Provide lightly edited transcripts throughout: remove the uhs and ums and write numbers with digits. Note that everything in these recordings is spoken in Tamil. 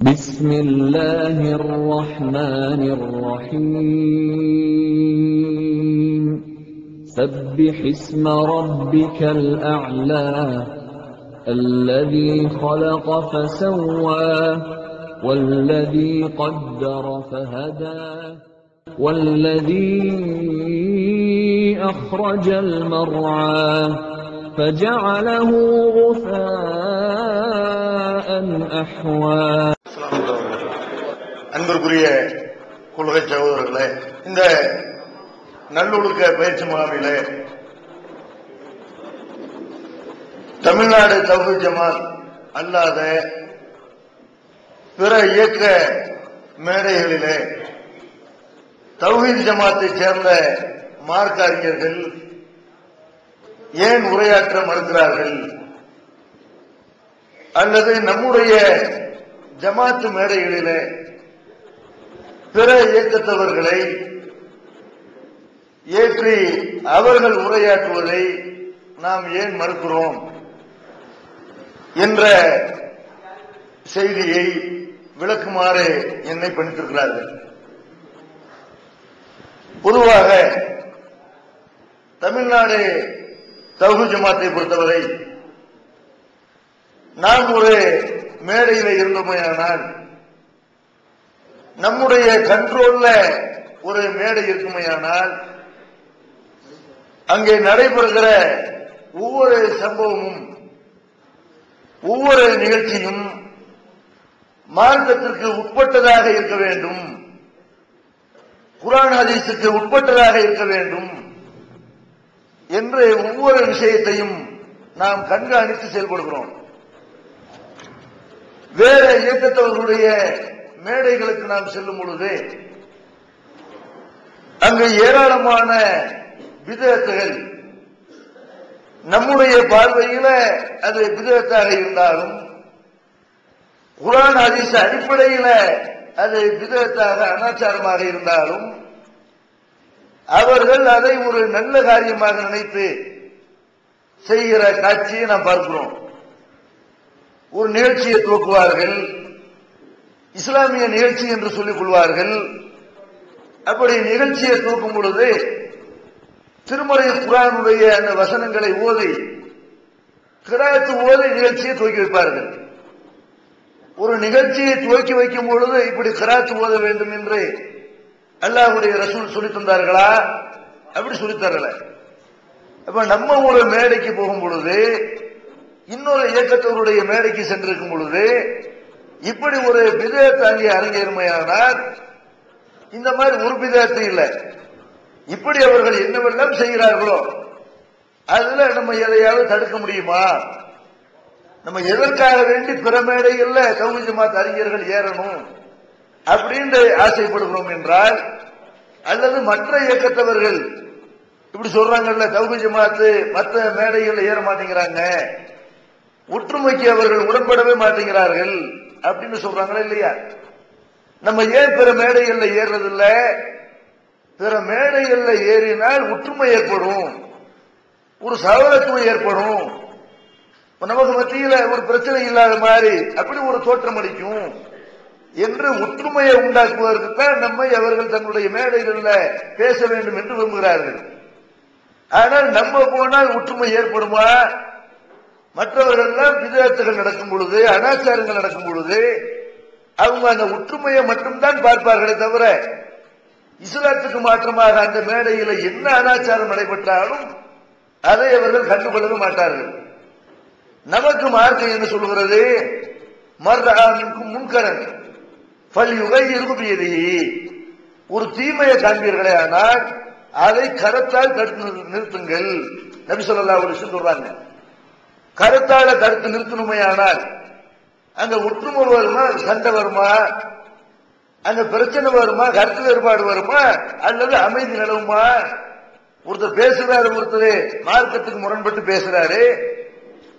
بسم الله الرحمن الرحيم سبح اسم ربك الأعلى الذي خلق فسوى والذي قدر فهدى والذي أخرج المرعى فجعله غثاء أحوى. அன்பிற்குரிய கொள்கை சகோதரர்களே, இந்த நல்லொழுக்க பயிற்சி முகாமிலே தமிழ்நாடு தௌஹீத் ஜமாத் அல்லாத பிற இயக்க மேடைகளிலே தௌஹீத் ஜமாத்தை சேர்ந்த மார்க்க அறிஞர்கள் ஏன் உரையாற்ற மறுக்கிறார்கள், அல்லது நம்முடைய ஜமாத்து மேடைகளிலே பிற இயக்கத்தவர்களை ஏற்றி அவர்கள் உரையாற்றுவதை நாம் ஏன் மறுக்கிறோம் என்ற செய்தியை விளக்குமாறு என்னை பணித்திருக்கிறார்கள். பொதுவாக தமிழ்நாடு தௌஹீத் ஜமாத்தை பொறுத்தவரை நாம் ஒரு மேடையில் இருந்தோமேயானால், நம்முடைய கண்ட்ரோல்ல ஒரு மேடை இருக்குமையானால், அங்கே நடைபெறுகிற ஒவ்வொரு சம்பவமும் ஒவ்வொரு நிகழ்ச்சியும் மார்க்கத்திற்கு உட்பட்டதாக இருக்க வேண்டும், குர்ஆன் ஹதீஸுக்கு உட்பட்டதாக இருக்க வேண்டும் என்று ஒவ்வொரு விஷயத்தையும் நாம் கண்காணித்து செயல்படுகிறோம். வேற இயக்கத்தவர்களுடைய மேடைகளுக்கு நாம் செல்லும் பொழுது அங்கு ஏராளமான பிதஅத்துகள், நம்முடைய பார்வையில் அது பிதஅத்தாக இருந்தாலும் குர்ஆன் ஹதீஸ் அடிப்படையில் அது பிதஅத்தாக அனாச்சாரமாக இருந்தாலும் அவர்கள் அதை ஒரு நல்ல காரியமாக நினைத்து செய்கிற காட்சியை நாம் பார்க்கிறோம். ஒரு நிகழ்ச்சியை துவக்குவார்கள், இஸ்லாமிய நிகழ்ச்சி என்று சொல்லிக் கொள்வார்கள். அப்படி நிகழ்ச்சியை துவக்கும் பொழுது திருமறை குர்ஆனுடைய அந்த வசனங்களை ஓதி கிராத்து ஓதி நிகழ்ச்சியை துவக்கி வைப்பார்கள். ஒரு நிகழ்ச்சியை துவக்கி வைக்கும் பொழுது இப்படி கிராத்து ஓத வேண்டும் என்று அல்லாஹ்வுடைய ரசூல் சொல்லி தந்தார்களா? அப்படி சொல்லித் தரல. அப்ப நம்ம ஒரு மேடைக்கு போகும் பொழுது, இன்னொரு இயக்கத்தவருடைய மேடைக்கு சென்றிருக்கும் பொழுது இப்படி ஒரு பிதஅத் அங்கே அரங்கேறுமையானால், இந்த மாதிரி ஒரு பிதஅத்து இல்லை, இப்படி அவர்கள் என்னவெல்லாம் செய்கிறார்களோ அதுல நம்ம எதையாவது தடுக்க முடியுமா? நம்ம எதற்காக வேண்டி பிற மேடைகள்ல தௌஹீத் ஜமாத் அறிஞர்கள் ஏறணும் அப்படின்னு ஆசைப்படுகிறோம் என்றால், அல்லது மற்ற இயக்கத்தவர்கள் இப்படி சொல்றாங்கல்ல, தௌஹீத் ஜமாத்து மற்ற மேடைகள்ல ஏற மாட்டேங்கிறாங்க, ஒற்றுமைக்கு அவர்கள் உடன்படவே மாட்டேங்கிறார்கள் அப்படின்னு சொல்றாங்களா இல்லையா? நம்ம ஏன் பிற மேடைகள்ல ஏறதில்ல? பிற மேடைகள்ல ஏறினால் ஒற்றுமை ஏற்படும், ஒரு சகோதரத்துவம் ஏற்படும், நமக்கு மத்தியில ஒரு பிரச்சனை இல்லாத மாதிரி அப்படி ஒரு தோற்றம் அளிக்கும் என்று ஒற்றுமையை உண்டாக்குவதற்கு தான் நம்மை அவர்கள் தன்னுடைய மேடைகளில் பேச வேண்டும் என்று விரும்புகிறார்கள். ஆனால் நம்ம போனால் ஒற்றுமை ஏற்படுமா? மற்றவர்கள் எல்லாம் பிதஅத்துகள் நடக்கும் பொழுது, அனாச்சாரங்கள் நடக்கும் பொழுது அவங்க அந்த ஒற்றுமையை மட்டும்தான் பார்ப்பார்களே தவிர, இஸ்லாத்துக்கு மாற்றமாக அந்த மேடையில் என்ன அனாச்சாரம் நடைபெற்றாலும் அதை அவர்கள் கண்டுகொள்ளவே மாட்டார்கள். நமக்கு மார்க்கம் என்ன சொல்கிறது? மர்ஆமின்கும் முன்கரன் ஃபல்யுகையிர்ஹு பியதிஹி, ஒரு தீமையை காண்பீர்களே ஆனால் அதை கரத்தால் தடுத்து நிறுத்துங்கள். நபி ஸல்லல்லாஹு அலைஹி வஸல்லம் சொல்றாங்க. கரத்தால தடுத்து நிறுத்தணுமையானால் அங்க ஒற்றுமை வருமா, சண்டை வருமா, அங்க பிரச்சனை வருமா, கருத்து வேறுபாடு வருமா, அல்லது அமைதி நிலவுமா? ஒருத்தர் பேசுறாரு, ஒருத்தர் மார்க்கத்துக்கு முரண்பட்டு பேசுறாரு,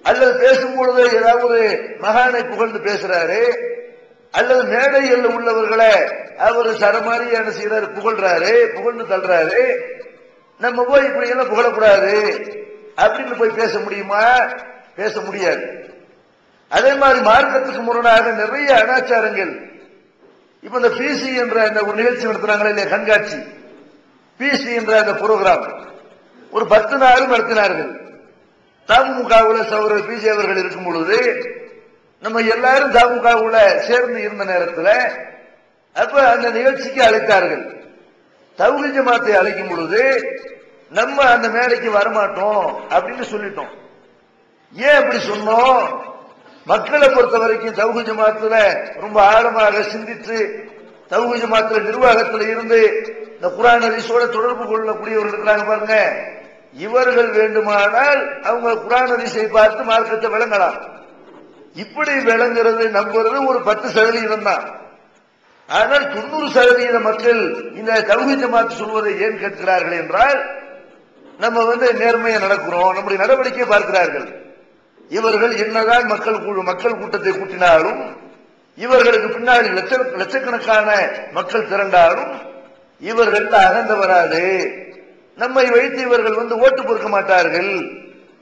அல்லது பேசும்பொழுது ஏதாவது மகானை புகழ்ந்து பேசுறாரு, அல்லது மேடையில் உள்ளவர்களை அவர் சரமாரியான செய்யறாரு, புகழ்றாரு, புகழ்ந்து தள்ளுறாரு, நம்ம போய் இப்படி எல்லாம் புகழக்கூடாது அப்படின்னு போய் பேச முடியுமா? பேச முடியாது. அதே மாதிரி மார்க்கத்துக்கு முரணாக நிறைய அனாச்சாரங்கள். இப்ப இந்த பிசி என்ற அந்த ஒரு நிகழ்ச்சி நடத்துறாங்களே இல்லையா, கண்காட்சி, பிசி என்ற அந்த புரோகிராம் ஒரு 10 நாள் நடத்தினார்கள். தமுகவுல சகோதரர் பிஜே அவர்கள் இருக்கும் பொழுது நம்ம எல்லாரும் தமுகவுல சேர்ந்து இருந்த நேரத்தில் அப்ப அந்த நிகழ்ச்சிக்கு அழைத்தார்கள். தௌஹீத் ஜமாத்தை அழைக்கும் பொழுது நம்ம அந்த மேடைக்கு வரமாட்டோம் அப்படின்னு சொல்லிட்டோம். ஏன் அப்படி சொன்னோம்? மக்களை பொறுத்த வரைக்கும் தௌஹீத் ஜமாத்துல ரொம்ப ஆழமாக சிந்தித்து தௌஹீத் ஜமாத்துல நிர்வாகத்தில் இருந்து இந்த குர்ஆன் ஹதீஸோட தொடர்பு கொள்ளக்கூடியவர்கள் இருக்கிறாங்க பாருங்க. இவர்கள் வேண்டுமானால் அவங்க குர்ஆன் ஹதீஸை பார்த்து மார்க்கத்தை விளங்கலாம். இப்படி விளங்குறது நம்புறது ஒரு 10% தான். ஆனால் 90% மக்கள் இந்த தௌஹீத் ஜமாத் சொல்வதை ஏன் கேட்கிறார்கள் என்றால், நம்ம நேர்மையை நடக்கிறோம், நம்முடைய நடவடிக்கை பார்க்கிறார்கள். இவர்கள் என்னதான் மக்கள் கூட்டத்தை கூட்டினாலும், இவர்களுக்கு பின்னாடி லட்சக்கணக்கான மக்கள் திரண்டாலும் இவர்கள் அகந்த வராது. நம்மை வைத்து இவர்கள் ஓட்டு பொறுக்க மாட்டார்கள்,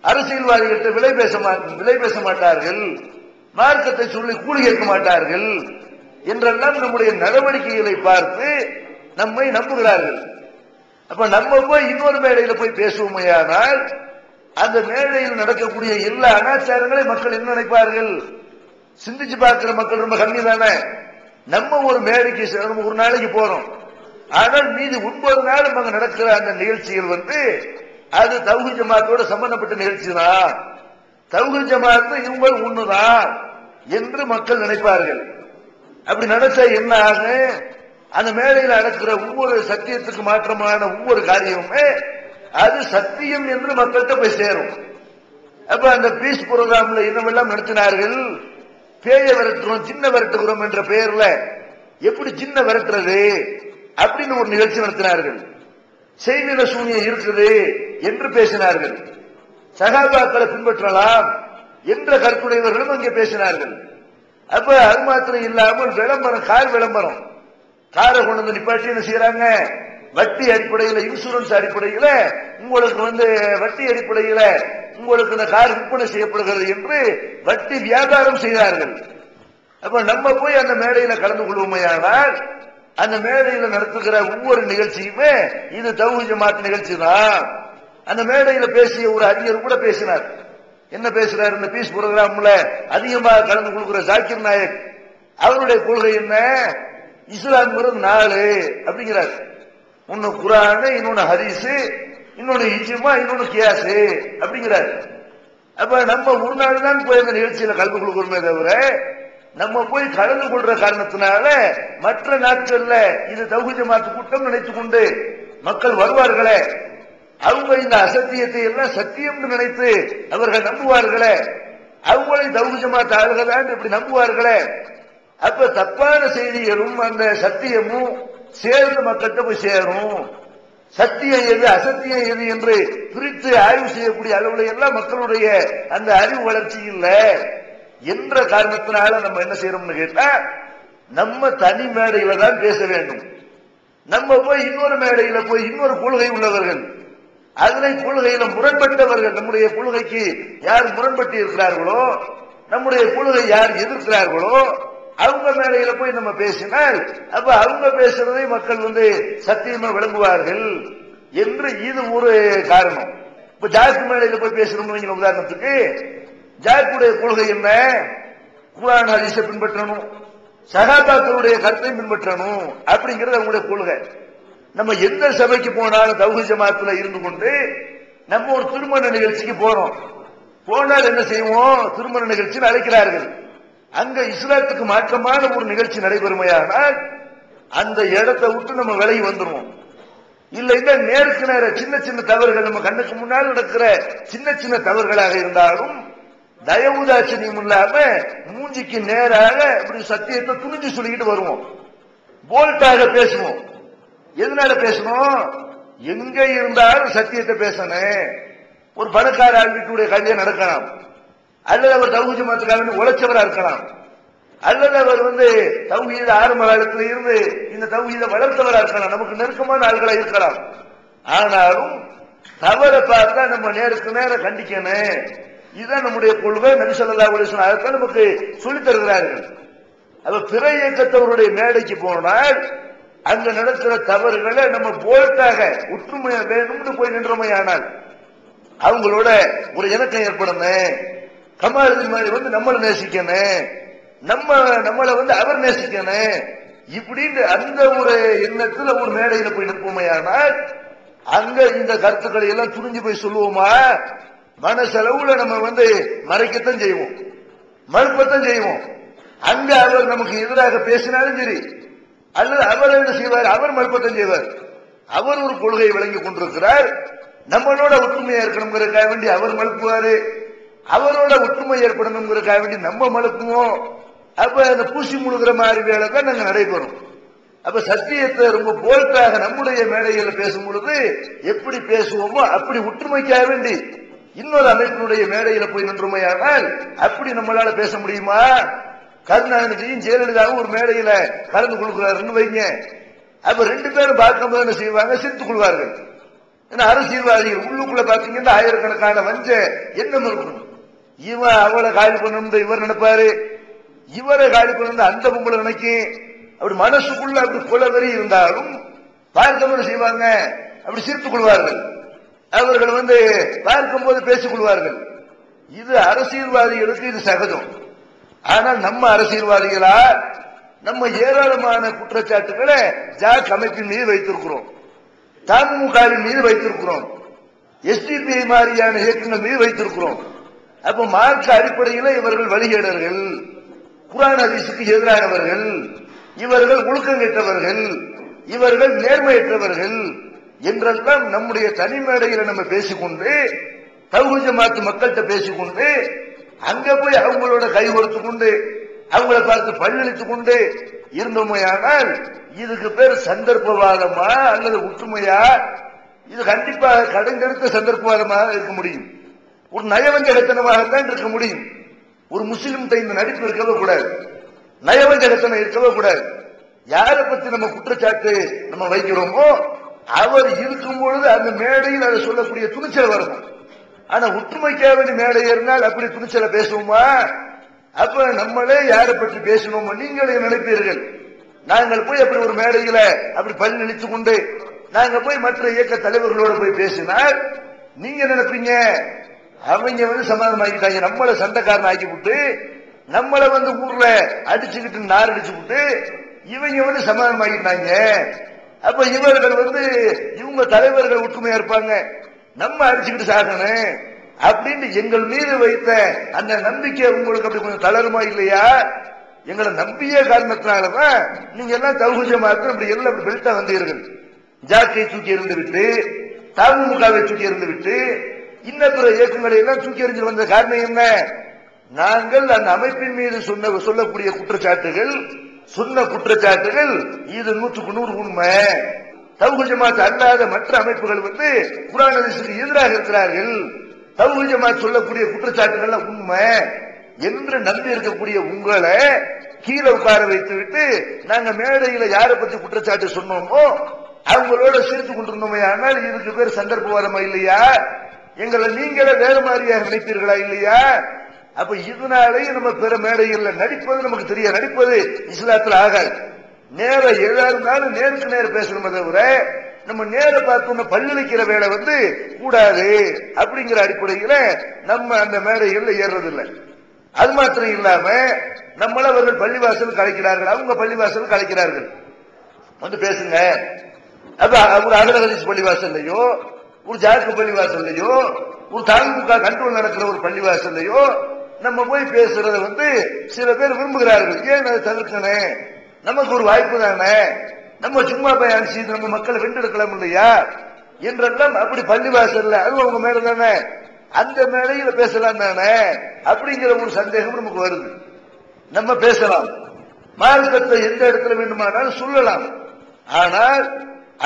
அரசியல்வாதிகிட்ட விலை பேச மாட்டார்கள், மார்க்கத்தை சொல்லி கூலி கேட்க மாட்டார்கள் என்றெல்லாம் நம்முடைய நடவடிக்கைகளை பார்த்து நம்மை நம்புகிறார்கள். அப்ப நம்ம போய் இன்னொரு மேடையில போய் பேசுவோமையானால் அந்த மேடையில் நடக்கக்கூடிய எல்லா அனாச்சாரங்களையும் மக்கள் என்ன நினைப்பார்கள்? சிந்திச்சு பார்க்கிற மக்கள் ரொம்ப கம்மி தானே. நம்ம ஒரு மேடைக்கு ஒரு நாளைக்கு போறோம், ஆனால் மீது 9 நாள் அங்க நடக்கிற அந்த நிகழ்ச்சிகள் அது தௌஹீத் ஜமாத்தோட சம்பந்தப்பட்ட நிகழ்ச்சி தான், தௌஹீத் ஜமாத் இவங்க ஒண்ணுதான் என்று மக்கள் நினைப்பார்கள். அப்படி நினைச்சா என்ன ஆகும்? அந்த மேடையில் நடக்கிற ஒவ்வொரு சத்தியத்துக்கு மாற்றமான ஒவ்வொரு காரியமுமே அது சத்தியம் என்று மக்கள்கிட்ட போய் சேரும். அப்ப அந்த பீஸ் புரோகிராம்ல என்னவெல்லாம் நடத்தினார்கள்? பேய விரட்டுறோம், சின்ன விரட்டுகிறோம் என்ற பெயர்ல எப்படி சின்ன விரட்டுறது அப்படின்னு ஒரு நிகழ்ச்சி நடத்தினார்கள். செய்நில சூனியம் இருக்குது என்று பேசினார்கள். சகாபாக்களை பின்பற்றலாம் என்ற கருத்துடையவர்களும் அங்கே பேசினார்கள். அப்ப அது மாத்திரம் இல்லாமல் விளம்பரம், கார் விளம்பரம், காரை கொண்டு வந்து நிப்பாட்டி என்ன செய்யறாங்க? வட்டி அடிப்படையில், இன்சூரன்ஸ் அடிப்படையில் உங்களுக்கு வட்டி அடிப்படையில் உங்களுக்கு இந்த கார் விற்பனை செய்யப்படுகிறது என்று வட்டி வியாபாரம் செய்தார்கள். அப்ப நம்ம போய் அந்த மேடையில கலந்து கொள்வோமையானால் அந்த மேடையில் நடத்துகிற ஒவ்வொரு நிகழ்ச்சியுமே இது தௌஹீத் ஜமாத் நிகழ்ச்சி தான். அந்த மேடையில பேசிய ஒரு அறிஞர் கூட பேசினார். என்ன பேசுறாரு? இந்த பீஸ் புரோகிராம்ல அதிகமாக கலந்து கொள்கிற ஜாக்கிர் நாயக் அவருடைய கொள்கை என்ன? இஸ்லாம் 4 அப்படிங்கிறார். ஒன்னு குர்ஆன், இன்னொன்னு ஹதீஸ், இன்னொன்னு இஜ்மா, இன்னொன்னு கியாஸ் அப்படிங்கிறார். அப்ப நம்ம ஒரு நாள் தான் போய் அந்த நிகழ்ச்சியில கலந்து கொள்கிறோமே தவிர நம்ம போய் கலந்து கொள்ற காரணத்தினால மற்ற நாட்கள்ல இது தௌஹீத் ஜமாத் கூட்டம் நினைத்துக் கொண்டு மக்கள் வருவார்களே, அவங்க இந்த அசத்தியத்தை எல்லாம் சத்தியம் நினைத்து அவர்கள் நம்புவார்களே, அவங்களை தௌஹீத் ஜமாத் ஆளுகள் தான் இப்படி நம்புவார்களே. அப்ப தப்பான செய்திகளும் அந்த சத்தியமும் சேர்ந்து மக்கள்கிட்ட போய் சேரும். சத்தியம் எது அசத்தியம் எது என்று பிரித்து ஆய்வு செய்யக்கூடிய அளவுல எல்லாம் மக்களுடைய அந்த அறிவு வளர்ச்சி இல்லை என்ற காரணத்தினால நம்ம என்ன செய்யறோம்னு கேட்டா, நம்ம தனி மேடையில தான் பேச வேண்டும். நம்ம போய் இன்னொரு மேடையில போய் இன்னொரு கொள்கை உள்ளவர்கள், அதனை கொள்கையில முரண்பட்டவர்கள், நம்முடைய கொள்கைக்கு யார் முரண்பட்டு இருக்கிறார்களோ, நம்முடைய கொள்கை யார் எதிர்க்கிறார்களோ அவங்க மேடையில போய் நம்ம பேசினால் அப்ப அவங்க பேசுறதை மக்கள் சத்தியமா விளங்குவார்கள் என்று இது ஒரு காரணம். இப்ப ஜாக்கு மேடையில போய் பேசுறோம் உதாரணத்துக்கு, ஜாக்குடைய கொள்கை என்ன? குர்ஆன் ஹதீஸை பின்பற்றணும், சஹாபாக்களுடைய கருத்தை பின்பற்றணும் அப்படிங்கிறது அவங்களுடைய கொள்கை. நம்ம எந்த சபைக்கு போனாலும் தௌஹீத் ஜமாத்துல இருந்து கொண்டு நம்ம ஒரு திருமண நிகழ்ச்சிக்கு போறோம், போனால் என்ன செய்வோம்? திருமண நிகழ்ச்சியில் அழைக்கிறார்கள். அங்க இஸ்லாத்துக்கு மாற்றமான ஒரு நிகழ்ச்சி நடைபெறுமையானால் அந்த இடத்தை விட்டு நம்ம விலகி வந்துருவோம். இல்லைன்னா நேருக்கு நேர சின்ன சின்ன தவறுகள், நம்ம கண்ணுக்கு முன்னால் நடக்கிற சின்ன சின்ன தவறுகளாக இருந்தாலும் தயவுதாட்சியம் இல்லாம மூஞ்சிக்கு நேராக இப்படி சத்தியத்தை துணிஞ்சு சொல்லிக்கிட்டு வருவோம், போல்ட்டாக பேசுவோம். எதனால பேசணும்? எங்க இருந்தாலும் சத்தியத்தை பேசணும். ஒரு பணக்கார ஆள் வீட்டுடைய கல்யாணம் நடக்கலாம், அல்லது அவர் தௌஹீத் ஜமாத்துக்காக உழைச்சவரா இருக்கலாம், அல்லது அவர் தௌஹீத் ஆரம்ப காலத்தில் இருந்து இந்த தௌஹீத வளர்த்தவரா இருக்கலாம், நமக்கு நெருக்கமான ஆள்களா இருக்கலாம். ஆனாலும் தவறை பார்த்தா நம்ம நேருக்கு நேரம் கண்டிக்கணும் இதுதான் நம்முடைய கொள்கை. நபி ஸல்லல்லாஹு அலைஹி வஸல்லம் அதைத்தான் நமக்கு சொல்லித் தருகிறார்கள். அப்ப பிற இயக்கத்தவருடைய மேடைக்கு போனால் அங்க நடக்கிற தவறுகளை நம்ம போல்ட்டாக ஒற்றுமையா வேணும்னு போய் நின்றமையானால் அவங்களோட ஒரு இணக்கம் ஏற்படணும். கமாலுதீன் மாதிரி நம்மளை நேசிக்கணும், நம்மளை அவர் நேசிக்கணும், இப்படின்னு அந்த ஒரு எண்ணத்துல ஒரு மேடையில போய் நிற்போமையானால் அங்க இந்த கருத்துக்களை எல்லாம் துணிஞ்சு போய் சொல்லுவோமா? மனசளவுல நம்ம மறைக்கத்தான் செய்வோம், மறுப்பத்தான் செய்வோம். அங்க அவர் நமக்கு எதிராக பேசினாலும் சரி, அல்லது அவர் என்ன செய்வார்? அவர் மறுப்பத்தான் செய்வார். அவர் ஒரு கொள்கையை விளங்கி கொண்டிருக்கிறார், நம்மளோட ஒற்றுமையா இருக்கணுங்கிறதுக்காக வேண்டி அவர் மறுப்புவாரு, அவரோட ஒற்றுமை ஏற்படணுங்கிறதுக்காக வேண்டி நம்ம மறுப்புவோம். அப்ப அந்த பூசி முழுகிற மாதிரி வேலை தான் நாங்க நடைபெறும். அப்ப சத்தியத்தை ரொம்ப போல்ட்டாக நம்முடைய மேடைகளை பேசும் பொழுது எப்படி பேசுவோமோ அப்படி ஒற்றுமைக்காக வேண்டி இன்னொரு அமைப்பினுடைய மேடையில போய் நின்றுமையானால் அப்படி நம்மளால பேச முடியுமா? கருணாநிதியும் ஜெயலலிதாவும் ஒரு மேடையில கலந்து கொள்கிறாருன்னு வைங்க. அப்ப ரெண்டு பேரும் பார்க்கும்போது என்ன செய்வாங்க? சிரித்துக் கொள்வார்கள். ஏன்னா அரசியல்வாதிகள் உள்ளுக்குள்ள பாத்தீங்கன்னா ஆயிரக்கணக்கான வஞ்ச எண்ணம் இருக்கும். இவன் அவளை காலி பண்ணணும் இவர் நினைப்பாரு, இவரை காலி பண்ணணும் அந்த பொம்பளை நினைக்கும். அப்படி மனசுக்குள்ள அப்படி கொலவெறி இருந்தாலும் பார்க்கும்போது செய்வாங்க, அப்படி சிரித்துக் கொள்வார்கள். அவர்கள் பார்க்கும்போது பேசிக் கொள்வார்கள். இது அரசியல்வாதிகளுக்கு இது சகஜம். ஆனால் நம்ம அரசியல்வாதிகளா நம்ம ஏராளமான குற்றச்சாட்டுகளை ஜாக் அமைப்பின் மீது வைத்திருக்கிறோம், தமுகவின் மீது வைத்திருக்கிறோம், எஸ்டிபிஐ மாதிரியான இயக்கங்கள் மீது வைத்திருக்கிறோம். அப்ப மார்க்க அடிப்படையில் இவர்கள் வழிகேடர்கள், குர்ஆன் ஹதீஸுக்கு எதிரானவர்கள், இவர்கள் ஒழுக்கம் கெட்டவர்கள், இவர்கள் நேர்மையற்றவர்கள் என்றெல்லாம் நம்முடைய தனி மேடையில் நம்ம பேசிக்கொண்டு தௌஹீத் ஜமாத் மக்கள்கிட்ட பேசிக்கொண்டு அங்க போய் அவங்களோட கை கொடுத்து கொண்டு அவங்கள பார்த்து பல்லளித்துக் கொண்டு இருந்தோமையானால் இதுக்கு பேர் சந்தர்ப்பவாதமா அல்லது ஒற்றுமையா? இது கண்டிப்பாக கடந்தெடுத்த சந்தர்ப்பவாதமாக இருக்க முடியும், ஒரு நயவஞ்சகத்தனமாகத்தான் இருக்க முடியும். ஒரு முஸ்லிம் இந்த நடிப்பு இருக்கவே கூடாது, நயவஞ்சகத்தனம் இருக்கவே கூடாது. யாரை பத்தி நம்ம குற்றச்சாட்டு நம்ம வைக்கிறோமோ அவர் இருக்கும் பொழுது அந்த மேடையில் அதை சொல்லக்கூடிய துணிச்சல் வரணும். ஆனா ஒற்றுமைக்காக வேண்டிய மேடை ஏறினால் அப்படி துணிச்சலை பேசுவோமா? அப்ப நம்மளே யாரை பற்றி பேசணுமோ நீங்களே நினைப்பீர்கள். நாங்கள் போய் அப்படி ஒரு மேடையில அப்படி பள்ளி நினைத்துக் கொண்டு நாங்க போய் மற்ற இயக்க தலைவர்களோட போய் பேசினால் நீங்க நினைப்பீங்க அவங்க சமாதானமாக்கிட்டாங்க, நம்மளை சண்டைக்காரன் ஆக்கி விட்டு நம்மளை ஊர்ல அடிச்சுக்கிட்டு நார் அடிச்சு விட்டு இவங்க சமாதானமாக்கிட்டாங்க. அப்ப இவர்கள் இவங்க தலைவர்கள் ஒற்றுமையா இருப்பாங்க, நம்ம அடிச்சுக்கிட்டு சாகணும் அப்படின்னு எங்கள் மீது வைத்த அந்த நம்பிக்கை உங்களுக்கு அப்படி கொஞ்சம் தளருமா இல்லையா? எங்களை நம்பிய காரணத்தினாலதான் நீங்க எல்லாம் தௌஹீத் ஜமாத் அப்படி எல்லாம் அப்படி பெல்ட்டா வந்தீர்கள். ஜாக்கை தூக்கி எறிந்து விட்டு, தமுகவை தூக்கி எறிந்து விட்டு, இன்ன பிற இயக்கங்களை எல்லாம் தூக்கி எறிஞ்சு வந்த காரணம் என்ன? நாங்கள் அந்த அமைப்பின் மீது சொல்லக்கூடிய குற்றச்சாட்டுகள், சொன்ன குற்றச்சாட்டுகள் இது 100க்கு 100 உண்மை. தௌஹீத் ஜமாத் அல்லாத மற்ற அமைப்புகள் குர்ஆன் ஹதீஸுக்கு எதிராக இருக்கிறார்கள், தௌஹீத் ஜமாத் சொல்லக்கூடிய குற்றச்சாட்டுகள் உண்மை என்று நம்பி இருக்கக்கூடிய உங்களை கீழே உட்கார வைத்து விட்டு நாங்க மேடையில யாரை பத்தி குற்றச்சாட்டு சொன்னோமோ அவங்களோட சேர்த்து கொண்டிருந்தோமே. ஆனால் இதுக்கு பேர் சந்தர்ப்பவாதமா இல்லையா? எங்களை நீங்களே வேற மாதிரியாக நினைப்பீர்களா இல்லையா? அப்ப இதனாலேயே நம்ம பிற மேடையில் நடிப்பது நமக்கு தெரிய, நடிப்பது இஸ்லாத்துல ஆகாது. நேர எதா இருந்தாலும் நேருக்கு நேர பேசணுமே தவிர நம்ம நேர பார்த்து பல்லளிக்கிற வேலை கூடாது அப்படிங்கிற அடிப்படையில நம்ம அந்த மேடைகள்ல ஏறதில்லை. அது மாத்திரம் இல்லாம நம்மள அவர்கள் பள்ளிவாசல் கலைக்கிறார்கள், அவங்க பள்ளிவாசல் கலைக்கிறார்கள் பேசுங்க. அப்ப ஒரு அகல ஹதீஸ் பள்ளிவாசல்லையோ, ஒரு ஜாக்கு பள்ளிவாசல்லையோ, ஒரு தாலுகா கண்ட்ரோல் நடக்கிற ஒரு பள்ளிவாசல்லையோ நம்ம போய் பேசுறத சில பேர் விரும்புகிறார்கள். ஏன் அதை தவிர்க்கணும்? நமக்கு ஒரு வாய்ப்பு தானே, நம்ம சும்மா போய் அனுப்பிச்சு நம்ம மக்களை வென்றெடுக்கலாம் இல்லையா என்றெல்லாம் அப்படி பள்ளிவாசல்ல அது அவங்க மேல தானே, அந்த மேடையில பேசலாம் தானே அப்படிங்கிற ஒரு சந்தேகம் நமக்கு வருது. நம்ம பேசலாம், மார்க்கத்தை எந்த இடத்துல வேண்டுமானாலும் சொல்லலாம். ஆனால்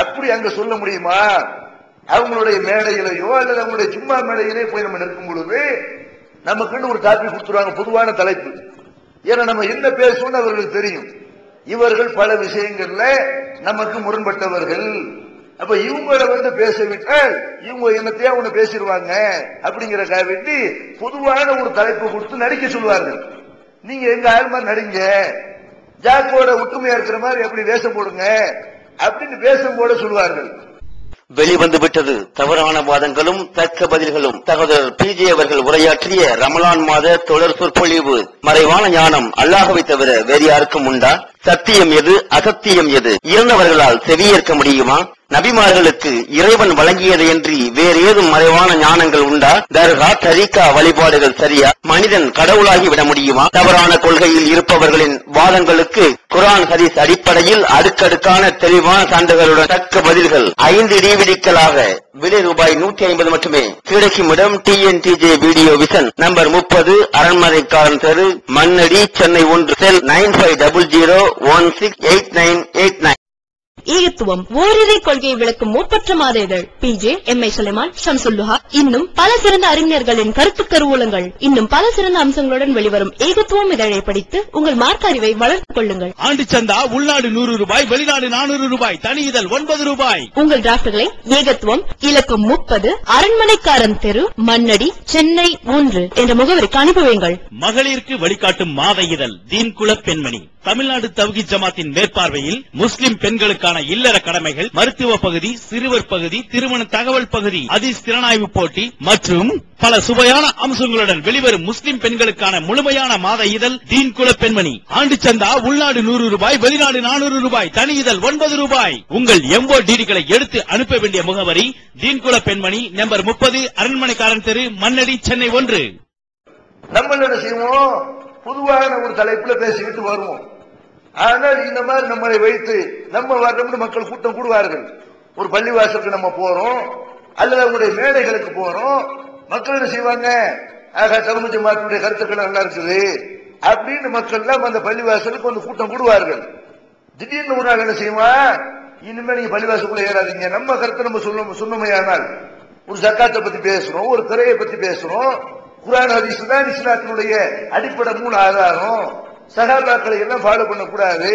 அப்படி அங்க சொல்ல முடியுமா? அவங்களுடைய மேடையிலையோ அல்லது அவங்களுடைய சும்மா மேடையிலே போய் நம்ம நிற்கும் பொழுது நமக்கு ஒரு டாபிக் கொடுத்துருவாங்க, பொதுவான தலைப்பு. ஏன்னா நம்ம என்ன பேசணும்னு அவர்களுக்கு தெரியும். இவர்கள் பல விஷயங்கள்ல நமக்கு முரண்பட்டவர்கள், அப்ப இவங்கள பேச விட்டால் இவங்க என்னத்தையா ஒண்ணு பேசிடுவாங்க அப்படிங்கறக்காக வேண்டி பொதுவான ஒரு தலைப்பு கொடுத்து நடிக்க சொல்லுவார்கள். நீங்க எங்க ஆள் மாதிரி நடிங்க, ஜாக்கோட ஒற்றுமையா இருக்கிற மாதிரி எப்படி வேஷம் போடுங்க அப்படின்னு வேஷம் போட சொல்லுவார்கள். வெளிவந்து விட்டது தவறான வாதங்களும் தக்க பதில்களும். சகோதரர் PJ அவர்கள் உரையாற்றிய ரமலான் மாத தொடர் சொற்பொழிவு. மறைவான ஞானம் அல்லாஹ்வை தவிர வேறு யாருக்கும் உண்டா? சத்தியம் எது, அசத்தியம் எது? இறந்தவர்களால் செவியேற்க முடியுமா? நபிமார்களுக்கு இறைவன் வழங்கியது என்று வேறு ஏதும் மறைவான ஞானங்கள் உண்டா? தர்கா, தரீகா வழிபாடுகள் சரியா? மனிதன் கடவுளாகி விட முடியுமா? தவறான கொள்கையில் இருப்பவர்களின் வாதங்களுக்கு குர்ஆன் ஹதீஸ் அடிப்படையில் அடுக்கடுக்கான தெளிவான சான்றுகளுடன் தக்க பதில்கள் 5 டிவிடிக்களாக விலை ரூபாய் 150 மட்டுமே. கிடைக்கும் இடம் TNTJ வீடியோ விஷன், நம்பர் 30, அரண்மனைக்காரன் தெரு, மண்ணடி, சென்னை 1, செல் 9500168989. ஏகத்துவம் ஓரிரை கொள்கையை விளக்கும் மூப்பற்ற மாத இதழ் PJ, MI சுலைமான், ஷம்சுல்லுஹா, இன்னும் பல சிறந்த அறிஞர்களின் கருத்து கருவூலங்கள், இன்னும் பல சிறந்த அம்சங்களுடன் வெளிவரும் ஏகத்துவம் இதழை படித்து உங்கள் மார்க்க அறிவை வளர்த்துக் கொள்ளுங்கள். ஆண்டு சந்தா உள்நாடு 100 ரூபாய், வெளிநாடு 400 ரூபாய், தனி இதழ் 9 ரூபாய். உங்கள் டிராப்ட்களை ஏகத்துவம், இலக்கம் 30, அரண்மனைக்காரன் தெரு, மண்ணடி, சென்னை 1 என்ற முகவரிக்கு அனுப்புவீங்கள். மகளிருக்கு வழிகாட்டும் மாத இதழ் தீன்குல பெண்மணி. தமிழ்நாடு தவ்ஹீத் ஜமாத்தின் மேற்பார்வையில் முஸ்லிம் பெண்களுக்கான இல்லற கடமைகள், மருத்துவ பகுதி, சிறுவர் பகுதி, திருமண தகவல் பகுதி, ஹதீஸ் திறனாய்வு போட்டி மற்றும் பல சுவையான அம்சங்களுடன் வெளிவரும் முஸ்லிம் பெண்களுக்கான முழுமையான மாத இதழ் தீன்குல பெண்மணி. ஆண்டு சந்தா உள்நாடு 100 ரூபாய், வெளிநாடு 400 ரூபாய், தனி இதழ் 9 ரூபாய். உங்கள் MODDகளை எடுத்து அனுப்ப வேண்டிய முகவரி தீன்குல பெண்மணி, நம்பர் 30, அரண்மனைக்காரன் தெரு, மண்ணடி, சென்னை 1. நம்ம என்ன செய்வோம், பொதுவான ஒரு தலைப்புல பேசிக்கிட்டு வருவோம். ஆனால் இந்த மாதிரி நம்மளை வைத்து நம்ம வர்றோம்னு மக்கள் கூட்டம் கூடுவார்கள். ஒரு பள்ளிவாசலுக்கு நம்ம போறோம் அல்லது அவங்களுடைய மேடைகளுக்கு போறோம், மக்கள் என்ன செய்வாங்க, தகுதி ஜமாத்துடைய கருத்துக்கள் நல்லா இருக்குது அப்படின்னு மக்கள் எல்லாம் அந்த பள்ளிவாசலுக்கு வந்து கூட்டம் கூடுவார்கள். திடீர்னு ஒரு நாள் என்ன செய்வான், இனிமே நீங்க பள்ளிவாசலுக்குள்ள ஏறாதீங்க, நம்ம கருத்தை நம்ம சொன்னமையானால் ஒரு ஜக்காத்தை பத்தி பேசுறோம், ஒரு திரையை பத்தி பேசுறோம், குர்ஆன் ஹதீஸ் தான் இஸ்லாத்தினுடைய அடிப்படை மூல ஆதாரம், சஹாபாக்களை எல்லாம் ஃபாலோ பண்ணக்கூடாது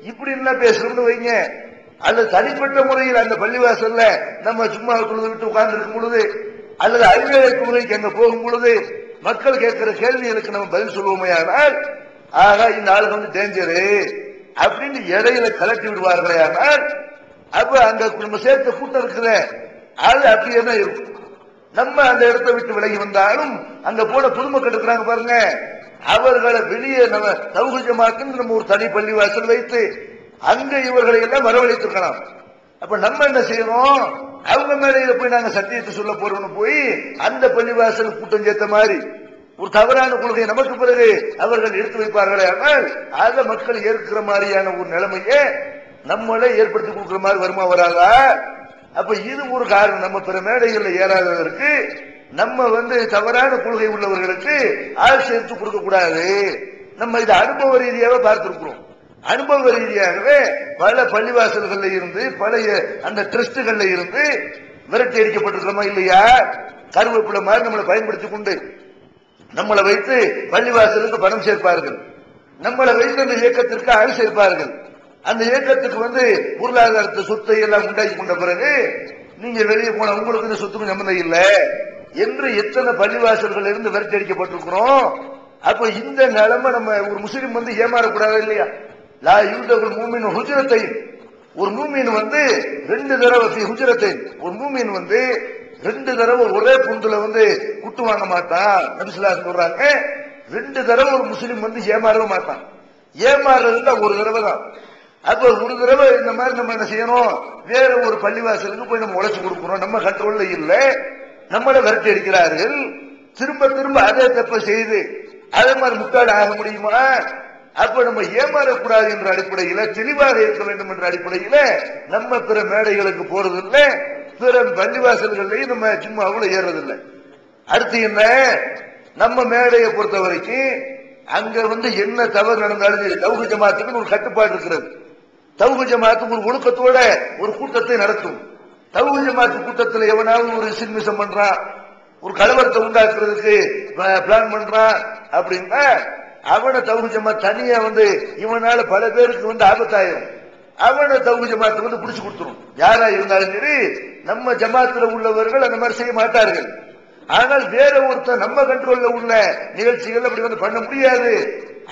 இப்படி எல்லாம் பேசுறோம்னு வைங்க. அல்லது தனிப்பட்ட முறையில் அந்த பள்ளிவாசல்ல நம்ம சும்மா தொழுது விட்டு உட்கார்ந்து இருக்கும் பொழுது அல்லது அறிவியல் துறைக்கு அங்க போகும் பொழுது மக்கள் கேட்கிற கேள்விகளுக்கு நம்ம பதில் சொல்லுவோமே, ஆனால் ஆகா இந்த ஆளுங்க டேஞ்சரு அப்படின்னு இடையில கலட்டி விடுவார்களே. ஆனால் அப்ப அங்க நம்ம சேர்த்த கூட்டம் இருக்குத அது அப்படியே தான் இருக்கும். நம்ம அந்த இடத்தை விட்டு விலகி வந்தாலும் அங்க போன பொதுமக்கள் இருக்கிறாங்க பாருங்க, அவர்களை வெளியே நம்ம தவ்ஹீத் ஜமாத்துன்னு நம்ம ஒரு தனி பள்ளிவாசல் வைத்து அங்க இவர்களை எல்லாம் வரவழைத்திருக்கலாம். அப்ப நம்ம என்ன செய்யணும், அவங்க மேடையில போய் நாங்க சத்தியத்தை சொல்ல போறோம்னு போய் அந்த பள்ளிவாசல் கூட்டம் சேர்த்த மாதிரி ஒரு தவறான கொள்கையை நமக்கு பிறகு அவர்கள் எடுத்து வைப்பார்களே. ஆனால் அதை மக்கள் ஏற்கிற மாதிரியான ஒரு நிலைமையை நம்மளே ஏற்படுத்தி கொடுக்கிற மாதிரி வருமா வராதா? அப்ப இது ஒரு காரணம். நம்ம பிற மேடைகள்ல ஏறாததற்கு நம்ம தவறான கொள்கை உள்ளவர்களுக்கு ஆள் சேர்த்து கொடுக்க கூடாது. நம்ம இதை அனுபவ ரீதியாக பார்த்திருக்கிறோம். அனுபவ ரீதியாகவே பல பள்ளிவாசல்கள்ல இருந்து பல அந்த ட்ரஸ்டுகள்ல இருந்து விரட்டி அடிக்கப்பட்டிருக்கிறோமா இல்லையா? கருவேப்பிலை மாதிரி நம்மளை பயன்படுத்திக் கொண்டு நம்மளை வைத்து பள்ளிவாசலுக்கு பணம் சேர்ப்பார்கள், நம்மளை வைத்து அந்த இயக்கத்திற்கு ஆள் சேர்ப்பார்கள். அந்த இயக்கத்துக்கு பொருளாதாரத்தை சொத்தை எல்லாம் உண்டாக்கி கொண்ட பிறகு நீங்க வெளியே போன உங்களுக்கு இந்த சொத்துக்கு சம்பந்தம் இல்லை என்று எத்தனை பள்ளிவாசல்கள் இருந்து விரட்டி அடிக்கப்பட்டிருக்கிறோம். அப்ப இந்த நிலைமை நம்ம ஒரு முஸ்லிம் ஏமாறக்கூடாது இல்லையா? லா யூதகுல் மூமின் ஹுஜ்ரத்தை, ஒரு மூமின் 2 தடவை ஹுஜ்ரத்தை, ஒரு மூமின் 2 தடவை ஒரே புந்துல குட்டு வாங்க மாட்டான். நபி ஸல்லல்லாஹு அலைஹி சொல்றாங்க, 2 தடவை ஒரு முஸ்லிம் ஏமாறவே மாட்டான். ஏமாறுறதுல ஒரு தடவை தான். அப்ப ஒரு தடவை இந்த மாதிரி நம்ம என்ன செய்யணும், வேற ஒரு பள்ளிவாசலுக்கு போய் நம்ம உழைச்சு கொடுக்கிறோம், நம்ம கண்ட்ரோல்ல இல்ல, நம்மளை விரட்டி அடிக்கிறார்கள். திரும்ப திரும்ப அதே தப்ப செய்து அதே மாதிரி முட்டாள் ஆக முடியுமா? அப்ப நம்ம ஏமாறக்கூடாது என்ற அடிப்படையில, தெளிவாக இருக்க வேண்டும் என்ற அடிப்படையில நம்ம பிற மேடைகளுக்கு போறதில்லை, பிற பள்ளிவாசல்கள்லையும் நம்ம சும்மா அவ்வளவு ஏறதில்லை. அடுத்து என்ன, நம்ம மேடையை பொறுத்த வரைக்கும் அங்க என்ன தவறு நடந்தாலும் சரி, தவ்ஹீத் ஜமாத்துக்கு ஒரு கட்டுப்பாடு இருக்கிறது. தவ்ஹீத் ஜமாத்துக்கு ஒரு ஒழுக்கத்தோட ஒரு கூட்டத்தை நடத்தும். தவ்ஹீத் ஜமாத்து கூட்டத்தில் எவனாவது ஒரு சின்மிசம் பண்றான், ஒரு கலவரத்தை உண்டாக்குறதுக்கு பிளான் பண்றான் அப்படின்னா அவனை தவ்ஹீத் ஜமாத் தனியா இவனால பல பேருக்கு ஆபத்தாயிரும். அவனை தௌஹீத் ஜமாத் வந்து பிடிச்சு கொடுத்துரும். யாரா இருந்தாலும் சரி நம்ம ஜமாத்துல உள்ளவர்கள் அந்த மாதிரி செய்ய மாட்டார்கள். ஆனால் வேற ஒருத்தர் நம்ம கண்ட்ரோல்ல உள்ள நிகழ்ச்சிகள் அப்படி வந்து பண்ண முடியாது.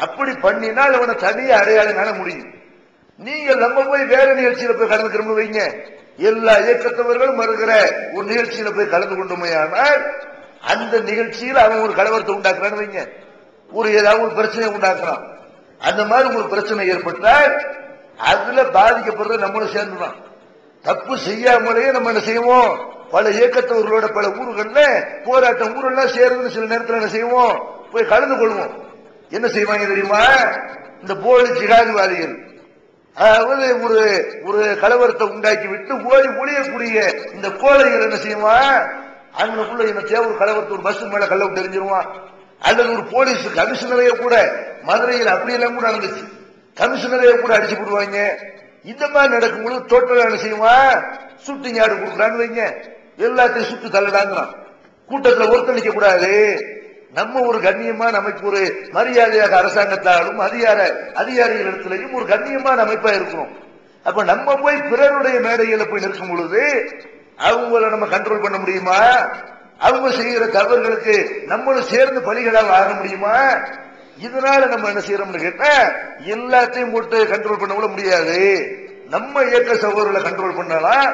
அப்படி பண்ணினால் அவனை தனியா அடையாளம் காண முடியும். நீங்கள் நம்ம போய் வேற நிகழ்ச்சியில போய் கலந்துக்கிறோம்னு வைங்க, எல்லா இயக்கத்தவர்களும் வருகிற ஒரு நிகழ்ச்சியில போய் கலந்து கொண்டோமையானால் அந்த நிகழ்ச்சியில் அவன் ஒரு கலவரத்தை உண்டாக்குறான்னு வைங்க, ஒரு ஏதாவது ஒரு பிரச்சனை உண்டாக்குறான். அந்த மாதிரி ஒரு பிரச்சனை ஏற்பட்டால் அதுல பாதிக்கப்படுறது நம்மளும் சேர்ந்துதான். தப்பு செய்யாமலேயே நம்ம என்ன செய்வோம், பல இயக்கத்தவர்களோட பல ஊர்கள்ல போராட்டம் ஊரெல்லாம் சேர்ந்து சில நேரத்தில் என்ன செய்வோம், போய் கலந்து கொள்வோம். என்ன செய்வாங்க தெரியுமா, இந்த போலி ஜிகாதிவாதிகள் அதாவது ஒரு ஒரு கலவரத்தை உண்டாக்கி விட்டு ஓடி ஒளியக்கூடிய இந்த கோழைகள் என்ன செய்வான், அவங்களுக்குள்ள என்ன தேவை, ஒரு கலவரத்தை ஒரு பஸ் மேல கல்ல விட்டு எரிஞ்சிருவான். அல்லது ஒரு போலீஸ் கமிஷனரையே கூட மதுரையில் அப்படியெல்லாம் கூட நடந்துச்சு, கமிஷனரையே கூட அடிச்சு போடுவாங்க. இந்த மாதிரி நடக்கும்போது டோட்டலா என்ன செய்வான், சுட்டிங் ஆடு கொடுக்குறான்னு வைங்க, எல்லாத்தையும் சுட்டு தள்ளடாங்கிறான். கூட்டத்தில் ஒருத்தர் நிக்க கூடாது. நம்ம ஒரு கண்ணியமான அமைப்பு, ஒரு மரியாதையாக அரசாங்கத்தாலும் அதிகாரிகள் இடத்திலையும் ஒரு கண்ணியமான அமைப்பா இருக்கணும். அப்ப நம்ம போய் பிறருடைய மேடைகளை போய் நிற்கும் பொழுது அவங்கள நம்ம கண்ட்ரோல் பண்ண முடியுமா? அவங்க செய்யற தவறுகளுக்கு நம்மளும் சேர்ந்து பலிகளாக ஆக முடியுமா? இதனால நம்ம என்ன செய்யறோம்னு கேட்டா எல்லாத்தையும் போட்டு கண்ட்ரோல் பண்ண கூட முடியாது. நம்ம இயக்க சகோதரர்களை கண்ட்ரோல் பண்ணலாம்.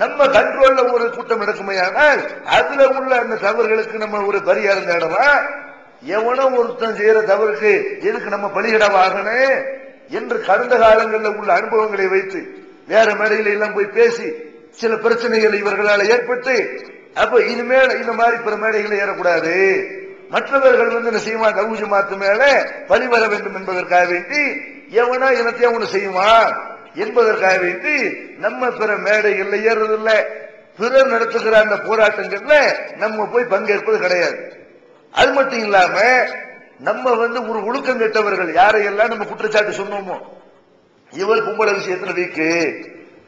நம்ம கண்ட்ரோல்ல ஒரு கூட்டம் நடக்குமையானால் அதுல உள்ள அந்த தவறுகளுக்கு நம்ம ஒரு பரிகாரம் தேடலாம். எவனோ ஒருத்தன் செய்யற தவறுக்கு எதுக்கு நம்ம பலியிடவாகணும் என்று கடந்த காலங்களில் உள்ள அனுபவங்களை வைத்து வேற மேடையில எல்லாம் போய் பேசி சில பிரச்சனைகள் இவர்களால் ஏற்பட்டு, அப்ப இனிமேல் இந்த மாதிரி பிற மேடைகளை ஏறக்கூடாது, மற்றவர்கள் வந்து என்ன செய்வான், தௌஹீத் ஜமாத் மேல பழி வர வேண்டும் என்பதற்காக வேண்டி எவனா இனத்தையும் ஒண்ணு செய்வான் என்பதற்காக வேண்டி நம்ம பிற மேடைகள்ல ஏறதில்லை. பிறர் நடத்துகிற அந்த போராட்டங்கள்ல நம்ம போய் பங்கேற்பது கிடையாது. அது மட்டும் இல்லாம நம்ம வந்து ஒரு ஒழுக்கம் கெட்டவர்கள் யாரையெல்லாம் நம்ம குற்றச்சாட்டு சொன்னோமோ, இவர் கும்பல விஷயத்துல வீக்கு,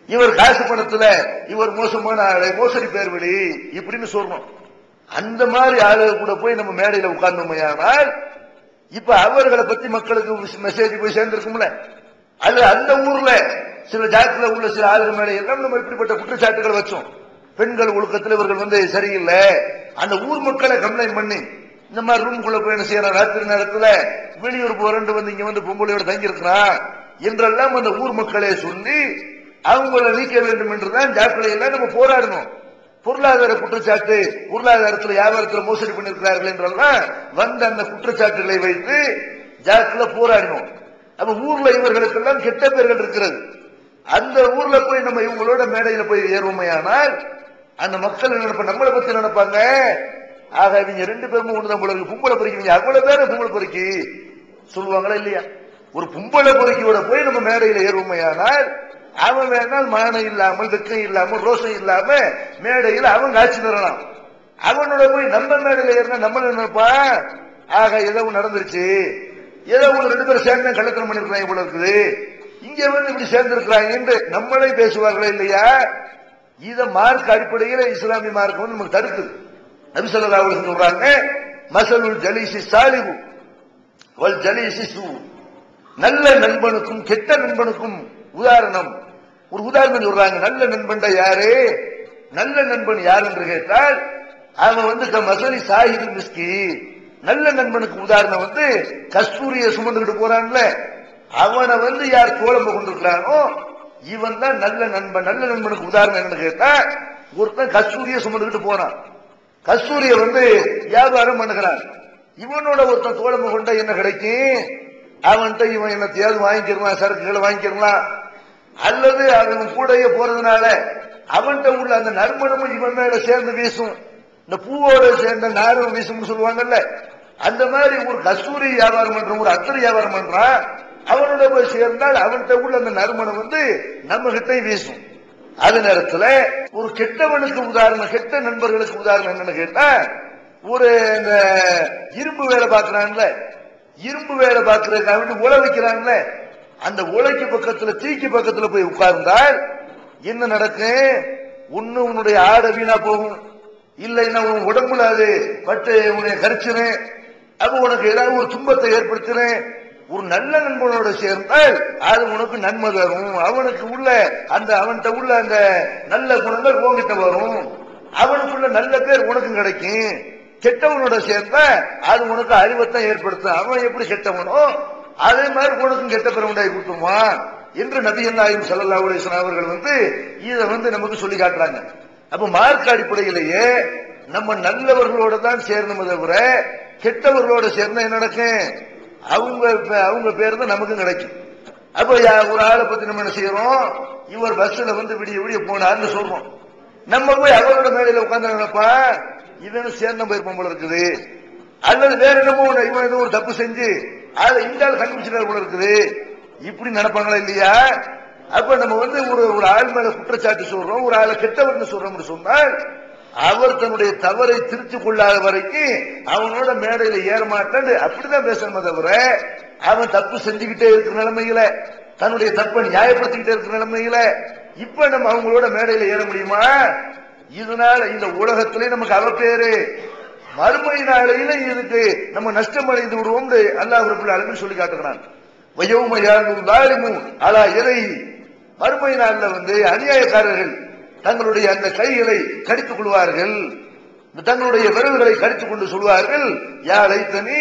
இவர் காசு பணத்துல இவர் மோசமான ஆளு, மோசடி பேர்வழி இப்படின்னு சொல்றோம். அந்த மாதிரி ஆளுக கூட போய் நம்ம மேடையில உட்கார்ந்தோமையானால் இப்ப அவர்களை பத்தி மக்களுக்கு மெசேஜ் போய் சேர்ந்திருக்கும்ல. அல்ல அந்த ஊர்ல சில ஜாத்துல உள்ள சில ஆளுகள் மேல எல்லாம் நம்ம இப்படிப்பட்ட குற்றச்சாட்டுகள் வச்சோம். பெண்கள் ஒழுக்கத்தில் இவர்கள் வந்து சரியில்லை, அந்த ஊர் மக்களை கம்ப்ளைண்ட் பண்ணி இந்த மாதிரி ரூம்குள்ள போய் என்ன செய்யறான், ராத்திரி நேரத்துல வெளியூர் போறண்டு வந்து இங்க வந்து பொம்பளையோட தங்கி இருக்கிறான் என்றெல்லாம் அந்த ஊர் மக்களே சொல்லி அவங்களை நீக்க வேண்டும் என்றுதான் ஜாக்களை எல்லாம் நம்ம போராடணும். பொருளாதார குற்றச்சாட்டு, பொருளாதாரத்தில் வியாபாரத்தில் மோசடி பண்ணிருக்கிறார்கள் என்றெல்லாம் வந்த அந்த குற்றச்சாட்டுகளை வைத்து ஜாக்ல போராடணும். அப்ப ஊர்ல இவர்களுக்கெல்லாம் கெட்ட பேர்கள் இருக்கிறது. அந்த ஊர்ல போய் நம்ம இவங்களோட மேடையில போய் ஏறுவோமையானால் அந்த மக்கள் நினைப்ப நம்மளை பத்தி நினைப்பாங்க, ஆக இவங்க ரெண்டு பேரும் ஒண்ணுதான் போல இருக்கு, பொம்பளை பொறுக்கி அவ்வளவு பேரும் பொம்பளை பொறுக்கி சொல்லுவாங்களா இல்லையா? ஒரு பொம்பளை பொறுக்கியோட போய் நம்ம மேடையில ஏறுவோமையானால் அவன் வேணால் மானம் இல்லாமல் வெக்கம் இல்லாமல் ரோஷம் இல்லாம மேடையில் அவன் காட்சி தரலாம். அவனோட போய் நம்ம மேடையில ஏறினா நம்மள நினைப்பான், ஆக ஏதோ நடந்துருச்சு, ஏதோ ஒரு ரெண்டு பேரும் சேர்ந்து கள்ளத்தனம் பண்ணிருக்காங்க போல இருக்குது, இங்க வந்து இப்படி சேர்ந்து இருக்கிறாங்க என்று நம்மளே பேசுவார்களா இல்லையா? இத மார்க் அடிப்படையில் இஸ்லாமிய மார்க்கம் வந்து நமக்கு தடுக்குது. நபி ஸல்லல்லாஹு அலைஹி வஸல்லம் சொல்றாங்க, மஸலுல் ஜலீஸி ஸாலிஹு வல் ஜலீஸி ஸூ, நல்ல நண்பனுக்கும் கெட்ட நண்பனுக்கும் உதாரணம், ஒரு உதாரணம் சொல்றாங்க. நல்ல நண்பன் யாரு? நல்ல நண்பன் யார் என்று கேட்டால் அவன் வந்து மஸலி சாஹிபு மிஸ்கி, நல்ல நண்பனுக்கு உதாரணம் வந்து கஸ்தூரியை சுமந்துகிட்டு போறான்ல, அவனை வந்து யார் தோழம்பு கொண்டிருக்கிறானோ இவன் தான் நல்ல நண்பன். நல்ல நண்பனுக்கு உதாரணம் என்னன்னு கேட்டா, ஒருத்தன் கஸ்தூரியை சுமந்துகிட்டு போனான், கஸ்தூரியை வந்து வியாபாரம் பண்ணுகிறான், இவனோட ஒருத்தன் தோழம்பு கொண்டா என்ன கிடைக்கும்? அவன்கிட்ட இவன் என்னத்தையாவது வாங்கிக்கிறான், சரக்குகளை வாங்கிக்கிறான், அல்லது அவன் கூடையே போறதுனால அவன்கிட்ட உள்ள அந்த நறுமணமும் இவன் மேல சேர்ந்து வீசும், இந்த பூவோட சேர்ந்த நாரும் வீசும் சொல்லுவாங்கல்ல, அந்த மாதிரி ஒரு கஸ்தூரி வியாபாரம் பண்றான், ஒரு அத்தர் வியாபாரம் பண்றான், அவனோட போய் சேர்ந்தால் அவன்கிட்ட உள்ள அந்த நறுமணம் வந்து நம்ம கிட்ட வீசும். அதே நேரத்தில் ஒரு கெட்டவனுக்கு உதாரணம், கெட்ட நண்பர்களுக்கு உதாரணம் என்னன்னு கேட்டா, ஒரு இந்த இரும்பு வேலை பார்க்கிறான்ல, இரும்பு வேலை பார்க்கறதுக்காக உழை வைக்கிறான்ல, அந்த உலைக்கு பக்கத்துல தீக்கு பக்கத்துல போய் உட்கார்ந்தால் என்ன நடக்கும்? ஒண்ணு உன்னுடைய ஆடை வீணா போகும், இல்லைன்னா உன் உடம்புல அது பட்டு உன்னை கரிச்சுனேன், அப்ப உனக்கு ஏதாவது ஒரு துன்பத்தை ஏற்படுத்தினேன், ஒரு நல்ல நண்பனோட சேர்ந்தால் அது உனக்கு நன்மை தரும். அவனுக்கு உள்ள அவன்கிட்ட உள்ள அந்த நல்ல குணங்கள் உன்கிட்ட வரும். அவனுக்குள்ள நல்ல பேர் உனக்கு கிடைக்கும். கெட்டவனோட சேர்ந்தா அது உனக்கு அறிவத்தான் ஏற்படுத்தும். அவன் எப்படி கெட்டவனோ அதே மாதிரி உனக்கும் கெட்ட பேர் உண்டாகி கொடுத்துருவான் என்று நபிகள் நாயகம் ஸல்லல்லாஹு அலைஹி வஸல்லம் அவர்கள் இதை நமக்கு சொல்லி காட்டுறாங்க. அப்ப மார்க்க அடிப்படையிலேயே நம்ம நல்லவர்களோட தான் சேரணுமே தவிர கெட்டவர்களோட சேர்ந்தா என்ன நடக்கும்? அவங்க பேர் தான் நமக்கும் கிடைக்கும். அப்ப ஒரு ஆளை பத்தி நம்ம என்ன செய்யறோம்? இவர் பஸ்ல விடிய விடிய போனார்னு சொல்றோம். நம்ம போய் அவரோட மேடையில உட்கார்ந்தாங்கப்பா இவன் சேர்ந்த போயிருப்போம் போல இருக்குது, அல்லது வேற என்னமோ இவன் ஏதோ ஒரு தப்பு செஞ்சு அதை இந்த ஆள் கண்டுபிடிச்சிருக்காரு போல இருக்குது, இப்படி நடப்பாங்களா இல்லையா? அப்ப நம்ம ஒரு ஆள் மேல குற்றச்சாட்டு சொல்றோம், ஒரு ஆளை கெட்டவர்னு சொல்றோம்னு சொன்னால் அவர் தன்னுடைய தவறை திருத்திக் கொள்ளாத வரைக்கும் அவனோட மேடையில ஏறமாட்டான் அப்படிதான் பேசணுமே தவிர அவன் தப்பு செஞ்சுக்கிட்டே இருக்கிற நிலைமையில தன்னுடைய தப்பை நியாயப்படுத்திக்கிட்டே இருக்கிற நிலைமையில இப்ப நம்ம அவங்களோட மேடையில ஏற முடியுமா? இதனால இந்த உலகத்திலே நமக்கு அவ பேரு, மறுமை நாளையில இதுக்கு நம்ம நஷ்டம் அடைந்து விடுவோம் அல்லாஹ் ரப்பல் ஆலமீன் சொல்லி காட்டுகிறான். வயௌம யாதுல் ஸாலிமு அலா யதைஹி, மறுமை நாள்ல அநியாயக்காரர்கள் தங்களுடைய அந்த கைகளை கடித்துக் கொள்வார்கள், தங்களுடைய விரல்களை கடித்துக் கொண்டு சொல்வார்கள், யா லைத்தனி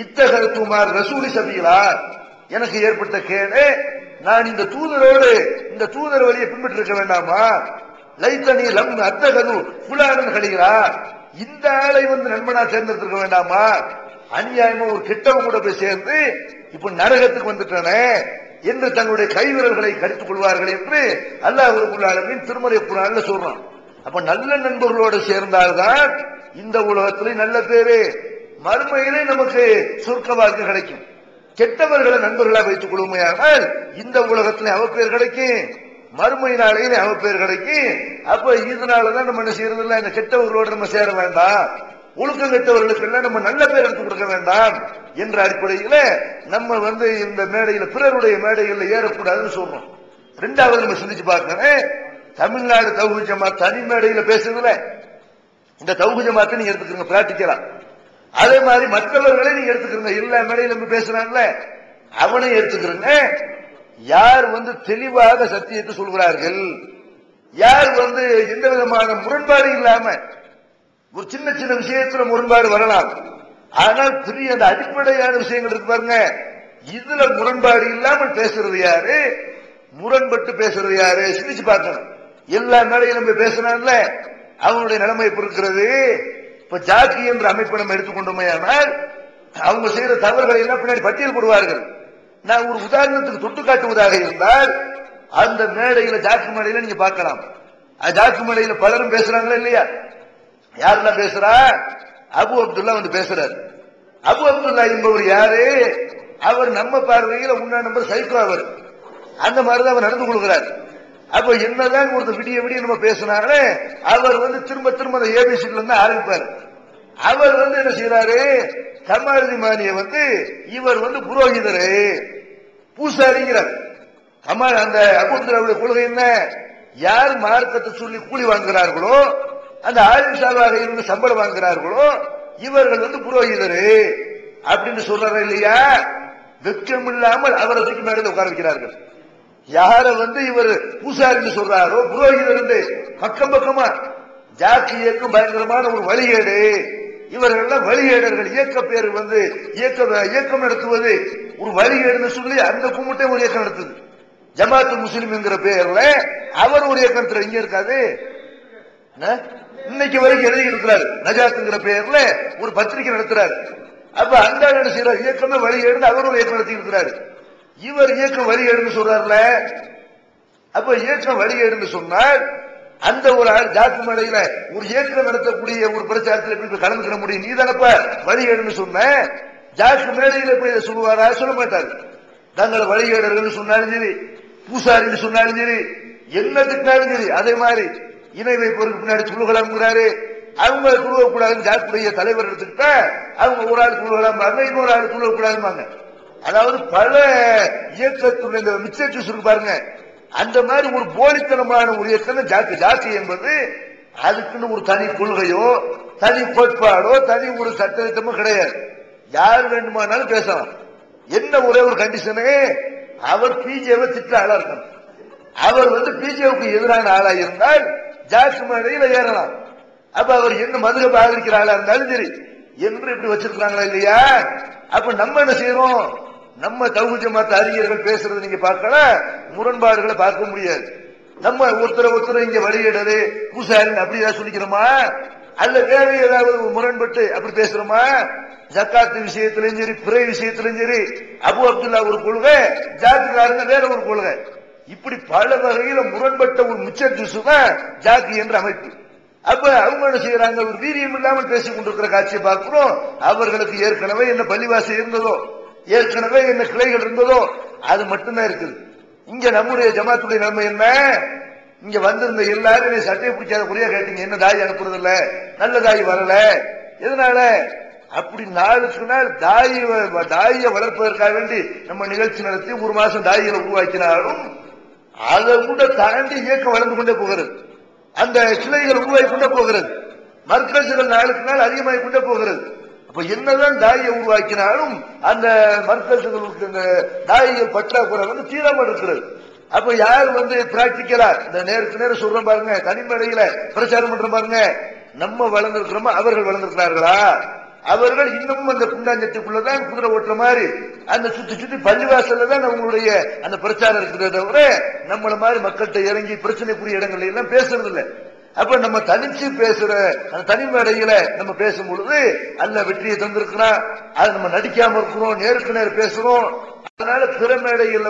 இத்தகத்துமார் ரசூலி சபீலா, எனக்கு ஏற்பட்ட கேடு, நான் இந்த தூதர் வழியை பின்பற்றிருக்க வேண்டாமா? லைத்தனி லம் அத்தகது புலானன் கடிகிறா, இந்த ஆளை நண்பனா தேர்ந்தெடுத்திருக்க வேண்டாமா? அநியாயமா ஒரு கெட்டவங்க கூட போய் சேர்ந்து இப்ப நரகத்துக்கு வந்துட்டானே என்று தங்களுடைய கைவிரல்களை கடித்துக் கொள்வார்கள் என்று அல்லாஹ் ரப்பல் ஆலமீன் திருமறை குர்ஆன்ல சொல்றான். அப்ப நல்ல நண்பர்களோடு சேர்ந்தால்தான் இந்த உலகத்திலே நல்ல பேரு, மறுமையிலே நமக்கு சொர்க்க வாழ்க்கை கிடைக்கும். கெட்டவர்களை நண்பர்களா வைத்துக் கொள்ளுமையானால் இந்த உலகத்திலே அவ பேர் கிடைக்கும், மறுமை நாளையிலே அவ பேர் கிடைக்கும். அப்ப இதனாலதான் நம்ம என்ன செய்யறது இல்ல, இந்த கெட்டவர்களோடு நம்ம சேர வேண்டாம், ஒழுக்கம் கெட்டவர்களுக்கு எல்லாம் நம்ம நல்ல பேர் எடுத்துக் கொடுக்க வேண்டாம் என்ற அடிப்படையில நம்ம இந்த மேடையில பிறருடைய மேடைகள்ல ஏறக்கூடாதுன்னு சொல்றோம். ரெண்டாவது நம்ம சிந்திச்சு பார்க்கணும், தமிழ்நாடு தௌஹீத் ஜமாத் தனி மேடையில பேசுறதுல இந்த தௌஹீத் ஜமாத்தை நீங்க எடுத்துக்கிறீங்க பிராக்டிக்கலா, அதே மாதிரி மற்றவர்களை நீங்க எடுத்துக்கிறீங்க, எல்லா மேடையில நம்ம பேசுறாங்கல்ல அவனையும் எடுத்துக்கிறீங்க. யார் தெளிவாக சத்தியத்தை சொல்கிறார்கள், யார் எந்த விதமான முரண்பாடு இல்லாம, ஒரு சின்ன சின்ன விஷயத்துல முரண்பாடு வரலாம், ஆனால் பெரிய அந்த அடிப்படையான விஷயங்கள் இருக்கு பாருங்க, இதுல முரண்பாடு இல்லாமல் பேசுறது யாரு, முரண்பட்டு பேசுறது யாரு சிந்திச்சு பார்க்கணும். எல்லா மேடையும் நம்ம பேசினான்ல அவனுடைய நிலைமை எப்படி இருக்கிறது? இப்ப ஜாக்கி என்ற அமைப்பை நம்ம எடுத்துக்கொண்டோமே, ஆனால் அவங்க செய்யற தவறுகளை எல்லாம் பின்னாடி பட்டியல் போடுவார்கள். நான் ஒரு உதாரணத்துக்கு தொட்டு காட்டுவதாக இருந்தால் அந்த மேடையில ஜாக்கி மேடையில நீங்க பார்க்கலாம், ஜாக்கி மேடையில பலரும் பேசுறாங்களா இல்லையா? யாரெல்லாம் பேசுறா? அபு அப்துல்லா பேசுறாரு. அபு அப்துல்லா என்பவர் யாரு? அவர் நம்ம பார்வையில் உண்ணா நம்பர் சைக்கோ, அவர் அந்த மாதிரிதான் அவர் நடந்து கொள்கிறார். அப்ப என்னதான் ஒரு விடிய விடிய நம்ம பேசினாரு, அவர் திரும்ப திரும்ப அந்த ஏபிசில இருந்து ஆரம்பிப்பார். அவர் என்ன செய்யறாரு, கமாலுதீன் மானிய இவர் புரோகிதரு பூசாரிங்கிறார். அந்த அபு அப்துல்லாவுடைய கொள்கை என்ன? யார் மார்க்கத்தை சொல்லி கூலி வாங்குகிறார்களோ, அந்த ஆலிம் சாவாக இருந்து சம்பளம் வாங்குகிறார்களோ இவர்கள் புரோகிதரு அப்படின்னு சொல்றாரு இல்லையா? வெட்கம் இல்லாமல் அவரை தூக்கி மேடையில் உட்கார வைக்கிறார்கள். யார இவர் பூசாரின்னு சொல்றாரோ புரோகிதர் பக்கம் பக்கமா ஜாக்கி இயக்கம் பயங்கரமான ஒரு வழிகேடு, இவர்கள் வழிகேடர்கள், இயக்க பேர் இயக்கம் நடத்துவது ஒரு வழிகேடுன்னு சொல்லி அந்த கும்பிட்டே ஒரு இயக்கம் நடத்துது. ஜமாத்து முஸ்லிம் என்கிற பெயர்ல அவர் ஒரு இயக்கத்தில் இங்க இருக்காது, இன்னைக்கு வரைக்கும் எழுதி இருக்கிறார். நஜாத்துங்கிற பெயர்ல ஒரு பத்திரிகை நடத்துறாரு. அப்ப அந்த இயக்கமே வழிகேடு, அவர் ஒரு இயக்கம் நடத்தி இருக்கிறாரு. இவர் இயக்கம் வழிகேடுன்னு சொல்றாருல, அப்ப இயக்கம் வழிகேடுன்னு சொன்னால் அந்த ஒரு ஜாக்கு மேடையில ஒரு இயக்கம் நடத்தக்கூடிய ஒரு பிரச்சாரத்தில் எப்படி கலந்துக்கிற முடியும்? நீ தானப்ப வழிகேடுன்னு சொன்ன, ஜாக்கு மேடையில போய் சொல்லுவாரா? சொல்ல மாட்டாரு. தங்களை வழிகேடர்கள் சொன்னாலும் சரி, பூசாரின்னு சொன்னாலும் சரி, என்ன திட்டினாலும் சரி, அதே மாதிரி இணை வைப்பவருக்கு பின்னாடி துழுகலாம்ங்கிறாரு. அவங்க துழுவக்கூடாதுன்னு ஜாக்குடைய தலைவர் எடுத்துக்கிட்டா அவங்க ஒரு ஆள் துழுகலாம்பாங்க, இன்னொரு ஆள் துழுவக்கூடாதுமாங்க. அதாவது பல இயக்கத்துடைய இந்த மிக்சர் ஜூஸ் இருக்கு பாருங்க, அந்த மாதிரி ஒரு போலித்தனமான ஒரு இயக்கம் ஜாக்கு. ஜாக்கு என்பது அதுக்குன்னு ஒரு தனி கொள்கையோ தனி கோட்பாடோ தனி ஒரு சட்டத்திட்டமோ கிடையாது. யார் வேண்டுமானாலும் பேசலாம், என்ன ஒரே ஒரு கண்டிஷனு, அவர் பிஜேவை திட்ட ஆளா இருக்கணும். அவர் பிஜேவுக்கு எதிரான ஆளா இருந்தால் ஜாக்கு மேடையில ஏறலாம். அப்ப அவர் என்ன மதுரை ஆதரிக்கிற ஆளா இருந்தாலும் சரி என்று இப்படி வச்சிருக்காங்களா இல்லையா? அப்ப நம்ம என்ன செய்யறோம்? நம்ம தௌஹீத் ஜமாத் அறிஞர்கள் பேசுறது நீங்க பார்க்கலாம், முரண்பாடுகளை பார்க்க முடியாது. நம்ம ஒருத்தர் இங்க வழியிடது பூசாரின்னு அப்படி ஏதாவது சொல்லிக்கிறோமா? அல்ல வேற ஏதாவது முரண்பட்டு அப்படி பேசுறோமா? ஜக்காத்து விஷயத்திலும் சரி, பிறை விஷயத்திலும் சரி, அபு அப்துல்லா ஒரு கொள்கை, ஜாக்குக்காரங்க வேற ஒரு கொள்கை. இப்படி பல வகையில முரண்பட்ட ஒரு மிச்ச ஜூசு தான் ஜாக்கு என்ற அமைப்பு. அப்ப அவங்க என்ன செய்யறாங்க? ஒரு வீரியம் இல்லாமல் பேசிக் கொண்டிருக்கிற காட்சியை பார்க்கிறோம். அவர்களுக்கு ஏற்கனவே என்ன பள்ளிவாசல் இருந்ததோ, ஏற்கனவே என்ன கிளைகள் இருந்ததோ அது மட்டும்தான் இருக்குது. இங்க நம்முடைய ஜமாத்துடைய நிலைமை என்ன? இங்க வந்திருந்த எல்லாரும் சட்டையை பிடிக்காத குறியா கேட்டீங்க, என்ன தாய் அனுப்புறது இல்ல, நல்ல தாய் வரல, எதனால? அப்படி நாளுக்கு நாள் தாயை வளர்ப்பதற்காக வேண்டி நம்ம நிகழ்ச்சி நடத்தி ஒரு மாசம் தாயிகளை உருவாக்கினாலும் அதை கூட தாண்டி இயக்கம் வளர்ந்து கொண்டே போகிறது. அந்த கிளைகள் உருவாகி கொண்டே போகிறது. மர்க்கசுகள் நாளுக்கு நாள் அதிகமாகி கொண்டே போகிறது. அப்ப என்னதான் தாயை உருவாக்கினாலும் அந்த மர்க்கசுகளுக்கு இந்த தாயிகள் பற்றாக்குறை தீராமல் இருக்கிறது. அப்ப யார் பிராக்டிக்கலா இந்த நேருக்கு நேரம் சொல்றோம் பாருங்க, தனிமடையில பிரச்சாரம் பண்ற பாருங்க, நம்ம வளர்ந்திருக்கிறோமா அவர்கள் வளர்ந்திருக்கிறார்களா? அவர்கள் இன்னும் அந்த குண்டாஞ்சத்துக்குள்ளதான் குதிரை ஓட்டுற மாதிரி அந்த சுத்தி பள்ளிவாசல்ல தான் நம்மளுடைய அந்த பிரச்சாரம் இருக்கிறத தவிர நம்மள மாதிரி மக்கள்கிட்ட இறங்கி பிரச்சனைக்குரிய இடங்கள்ல எல்லாம் பேசுறது இல்லை. அப்ப நம்ம தனிச்சு பேசுற அந்த தனிமேடையில நம்ம பேசும் பொழுது அல்ல வெற்றியை தந்திருக்கிறோம், அதை நம்ம நடிக்காம இருக்கிறோம், நேருக்கு நேரம் பேசுறோம். அதனால பிற மேடைகள்ல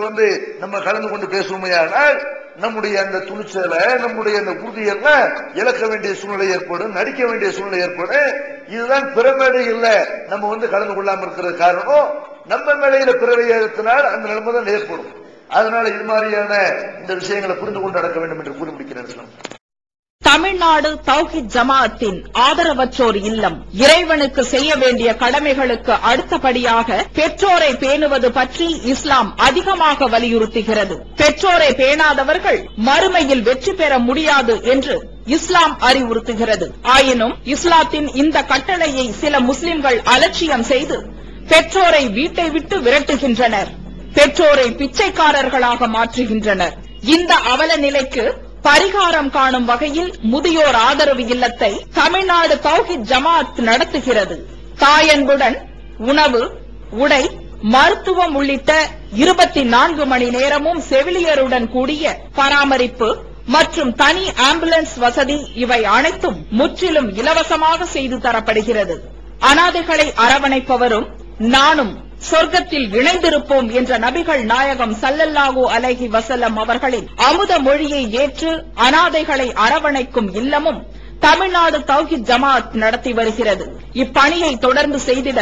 நம்ம கலந்து கொண்டு பேசுவோமையானால் நம்முடைய அந்த துணிச்சலை, நம்முடைய அந்த உறுதியெல்லாம் இழக்க வேண்டிய சூழ்நிலை ஏற்படும், நடிக்க வேண்டிய சூழ்நிலை ஏற்படும். இதுதான் பிற மேடைகள்ல நம்ம கலந்து கொள்ளாம இருக்கிறது காரணம். நம்ம மேடையில பிறவை ஏற்றினால் அந்த நிலைமை தான் ஏற்படும். அதனால இது மாதிரியான இந்த விஷயங்களை புரிந்து கொண்டு நடக்க வேண்டும் என்று கூறி முடிக்கிறேன். தமிழ்நாடு தௌஹீத் ஜமாஅத்தின் ஆதரவற்றோர் இல்லம் இறைவனுக்கு செய்ய வேண்டிய கடமைகளுக்கு அடுத்தபடியாக பெற்றோரை பேணுவது பற்றி இஸ்லாம் அதிகமாக வலியுறுத்துகிறது. பெற்றோரை பேணாதவர்கள் மறுமையில் வெற்றி பெற முடியாது என்று இஸ்லாம் அறிவுறுத்துகிறது. ஆயினும் இஸ்லாத்தின் இந்த கட்டளையை சில முஸ்லிம்கள் அலட்சியம் செய்து பெற்றோரை வீட்டை விட்டு விரட்டுகின்றனர், பெற்றோரை பிச்சைக்காரர்களாக மாற்றுகின்றனர். இந்த அவல நிலைக்கு பரிகாரம் காணும் வகையில் முதியோர் ஆதரவு இல்லத்தை தமிழ்நாடு தௌஹீத் ஜமாஅத் நடத்துகிறது. தாயன்புடன் உணவு, உடை, மருத்துவம் உள்ளிட்ட 24 மணி நேரமும் செவிலியருடன் கூடிய பராமரிப்பு மற்றும் தனி ஆம்புலன்ஸ் வசதி இவை அனைத்தும் முற்றிலும் இலவசமாக செய்து தரப்படுகிறது. அனாதைகளை அரவணைப்பவரும் நானும் சொர்க்கத்தில் இணைந்திருப்போம் என்ற நபிகள் நாயகம் ஸல்லல்லாஹு அலைஹி வஸல்லம் அவர்களின் அமுத மொழியை ஏற்று அனாதைகளை அரவணைக்கும் இல்லமும் தமிழ்நாடு தௌஹீத் ஜமாஅத் நடத்தி வருகிறது. இப்பணியை தொடர்ந்து செய்திட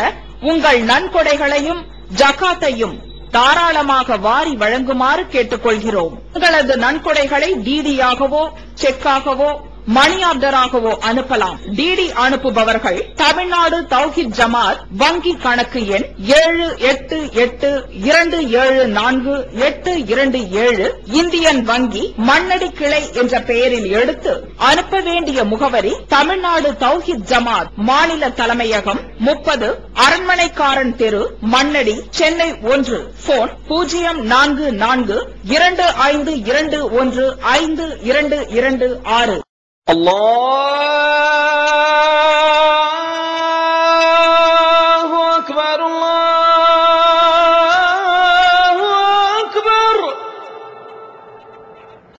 உங்கள் நன்கொடைகளையும் ஜகாத்தையும் தாராளமாக வாரி வழங்குமாறு கேட்டுக் கொள்கிறோம். உங்களது நன்கொடைகளை டிடியாகவோ செக்காகவோ மணி ஆர்டராகவோ அனுப்பலாம். டிடி அனுப்புபவர்கள் தமிழ்நாடு தௌஹீத் ஜமாஅத் வங்கி கணக்கு எண் 7882748227 இந்தியன் வங்கி மண்ணடி கிளை என்ற பெயரில் எடுத்து அனுப்ப வேண்டிய முகவரி தமிழ்நாடு தௌஹீத் ஜமாஅத் மாநில தலைமையகம் 30 அரண்மனைக்காரன் தெரு மண்ணடி சென்னை 1. போன் 044252152226. Allah